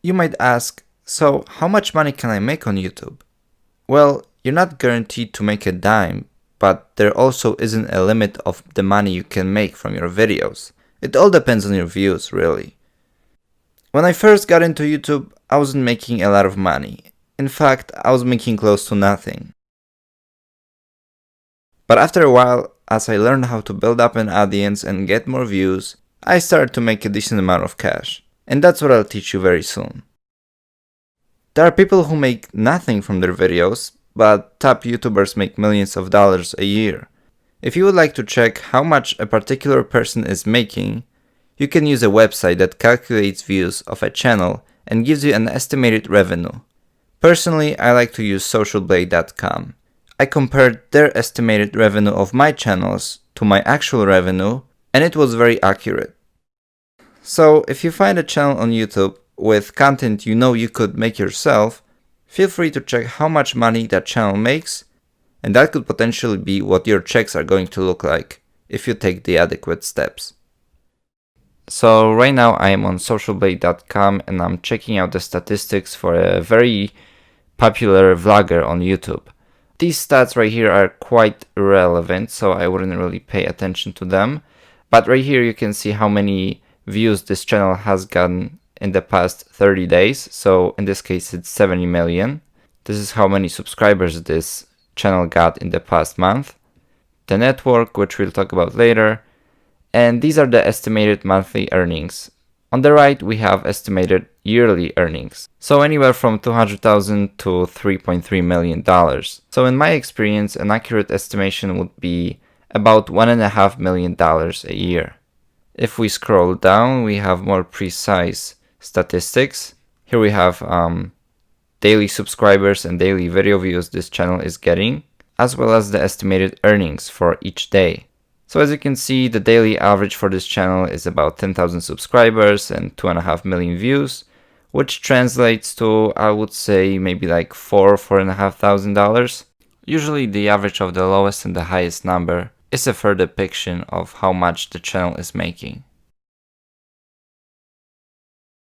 You might ask, so how much money can I make on YouTube? Well, you're not guaranteed to make a dime, but there also isn't a limit of the money you can make from your videos. It all depends on your views, really. When I first got into YouTube, I wasn't making a lot of money. In fact, I was making close to nothing. But after a while, as I learned how to build up an audience and get more views, I started to make a decent amount of cash. And that's what I'll teach you very soon. There are people who make nothing from their videos, but top YouTubers make millions of dollars a year. If you would like to check how much a particular person is making, you can use a website that calculates views of a channel and gives you an estimated revenue. Personally, I like to use socialblade.com. I compared their estimated revenue of my channels to my actual revenue, and it was very accurate. So, if you find a channel on YouTube with content you know you could make yourself, feel free to check how much money that channel makes, and that could potentially be what your checks are going to look like if you take the adequate steps. So right now I am on socialblade.com and I'm checking out the statistics for a very popular vlogger on YouTube. These stats right here are quite irrelevant, so I wouldn't really pay attention to them. But right here you can see how many views this channel has gotten in the past 30 days. So in this case it's 70 million. This is how many subscribers this channel got in the past month. The network, which we'll talk about later. And these are the estimated monthly earnings. On the right, we have estimated yearly earnings. So anywhere from $200,000 to $3.3 million. So in my experience, an accurate estimation would be about $1.5 million a year. If we scroll down, we have more precise statistics. Here we have daily subscribers and daily video views this channel is getting, as well as the estimated earnings for each day. So as you can see, the daily average for this channel is about 10,000 subscribers and 2.5 million views, which translates to, I would say, maybe like $4,500. Usually the average of the lowest and the highest number is a fair depiction of how much the channel is making.